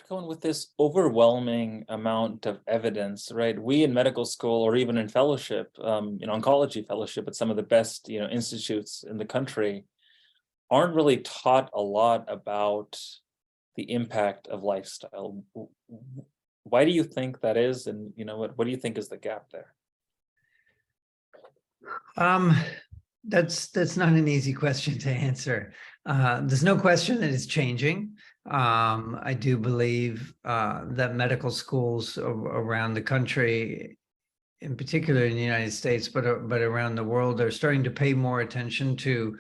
Cohen, with this overwhelming amount of evidence, right? We in medical school or even in fellowship, oncology fellowship at some of the best, institutes in the country aren't really taught a lot about the impact of lifestyle. Why do you think that is? And what do you think is the gap there? That's not an easy question to answer. There's no question that it's changing. I do believe that medical schools around the country, in particular in the United States, but around the world, are starting to pay more attention to,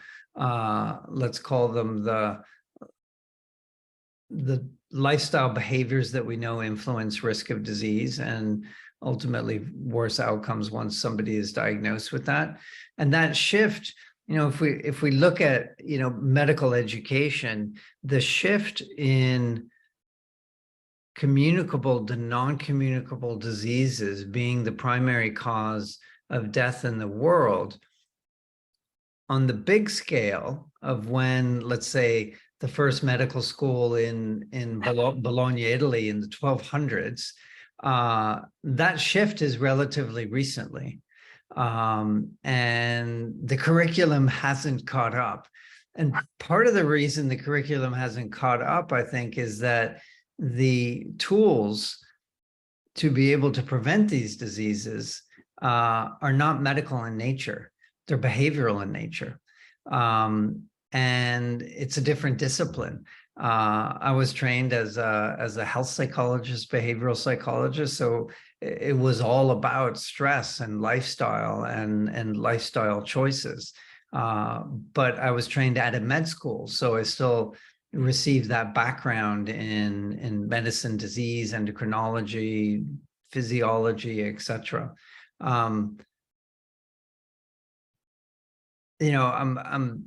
let's call them the lifestyle behaviors that we know influence risk of disease and ultimately worse outcomes once somebody is diagnosed with that. And that shift, if we look at, medical education, the shift in communicable to non-communicable diseases being the primary cause of death in the world, on the big scale of when, let's say, the first medical school in Bologna, Italy in the 1200s, that shift is relatively recently. And the curriculum hasn't caught up. And part of the reason the curriculum hasn't caught up, I think, is that the tools to be able to prevent these diseases are not medical in nature. They're behavioral in nature. And it's a different discipline. I was trained as a health psychologist, behavioral psychologist, so it was all about stress and lifestyle and lifestyle choices. But I was trained at a med school, so I still received that background in medicine, disease, endocrinology, physiology, etc. I'm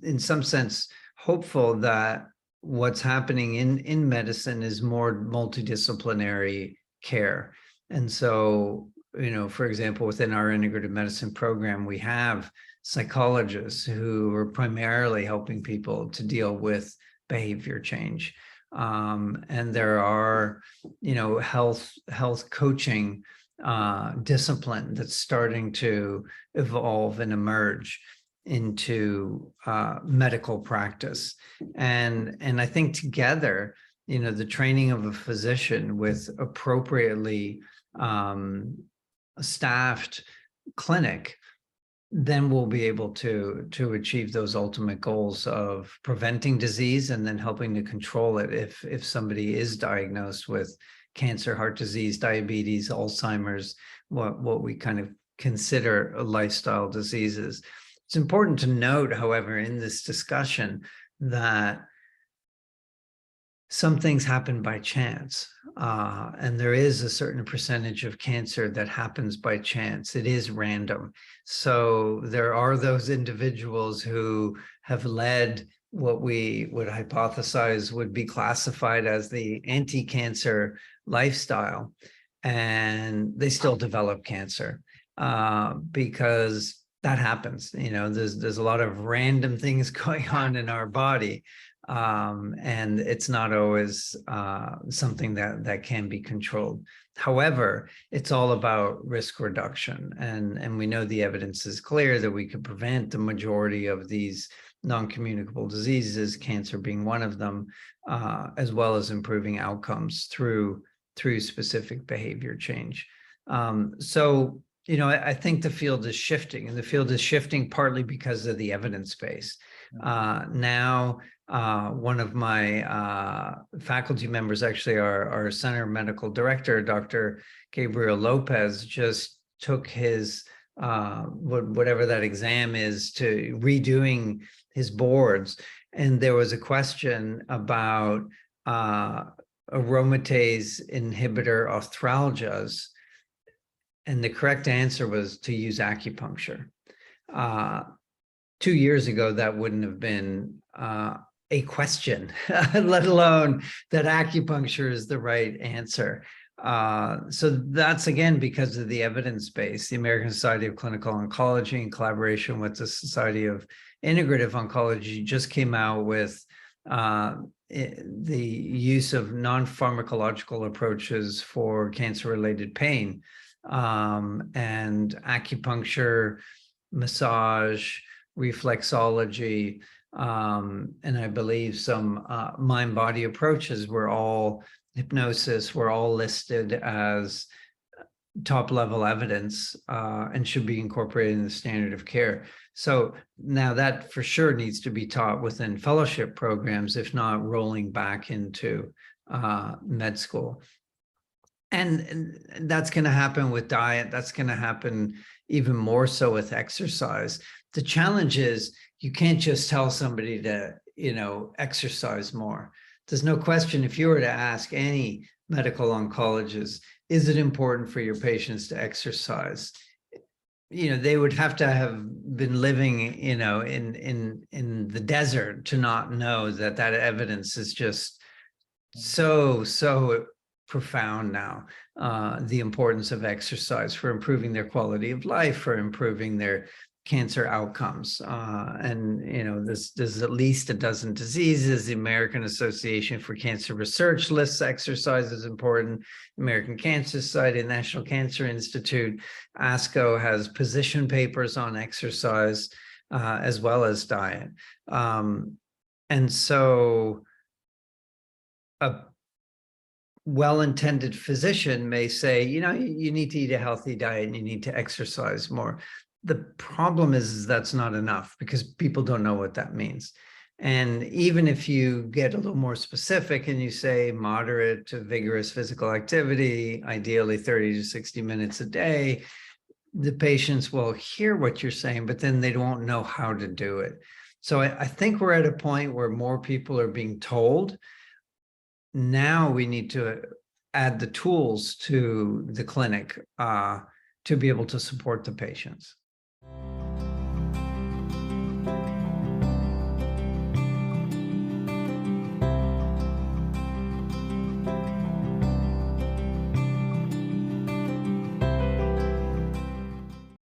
in some sense hopeful that what's happening in medicine is more multidisciplinary care. And so, for example, within our integrative medicine program, we have psychologists who are primarily helping people to deal with behavior change. And there are, health coaching discipline that's starting to evolve and emerge into medical practice. And I think together, the training of a physician with appropriately staffed clinic, then we'll be able to achieve those ultimate goals of preventing disease and then helping to control it if somebody is diagnosed with cancer, heart disease, diabetes, Alzheimer's, what we kind of consider lifestyle diseases. It's important to note, however, in this discussion that some things happen by chance, and there is a certain percentage of cancer that happens by chance. It is random. So there are those individuals who have led what we would hypothesize would be classified as the anti-cancer lifestyle, and they still develop cancer because that happens. There's a lot of random things going on in our body. And it's not always something that can be controlled. However, it's all about risk reduction. And we know the evidence is clear that we could prevent the majority of these non-communicable diseases, cancer being one of them, as well as improving outcomes through specific behavior change. So, I think the field is shifting, and the field is shifting partly because of the evidence base. Now, one of my faculty members, actually our center medical director, Dr. Gabriel Lopez, just took his, whatever that exam is, to redoing his boards. And there was a question about aromatase inhibitor arthralgias. And the correct answer was to use acupuncture. 2 years ago, that wouldn't have been a question, let alone that acupuncture is the right answer. So that's, again, because of the evidence base. The American Society of Clinical Oncology, in collaboration with the Society of Integrative Oncology, just came out with the use of non-pharmacological approaches for cancer-related pain, and acupuncture, massage, reflexology, and I believe some mind-body approaches were all hypnosis were all listed as top-level evidence and should be incorporated in the standard of care. So now that for sure needs to be taught within fellowship programs, if not rolling back into med school. And that's going to happen with diet. That's going to happen even more so with exercise. The challenge is you can't just tell somebody to, exercise more. There's no question, if you were to ask any medical oncologist, is it important for your patients to exercise? They would have to have been living, in the desert to not know that evidence is just so profound now. The importance of exercise for improving their quality of life, for improving their cancer outcomes. And there's at least a dozen diseases. The American Association for Cancer Research lists exercise as important. American Cancer Society, National Cancer Institute, ASCO has position papers on exercise as well as diet. And so a well-intended physician may say, you need to eat a healthy diet and you need to exercise more. The problem is that's not enough, because people don't know what that means. And even if you get a little more specific and you say moderate to vigorous physical activity, ideally 30 to 60 minutes a day, the patients will hear what you're saying, but then they won't know how to do it. So I think we're at a point where more people are being told. Now we need to add the tools to the clinic to be able to support the patients.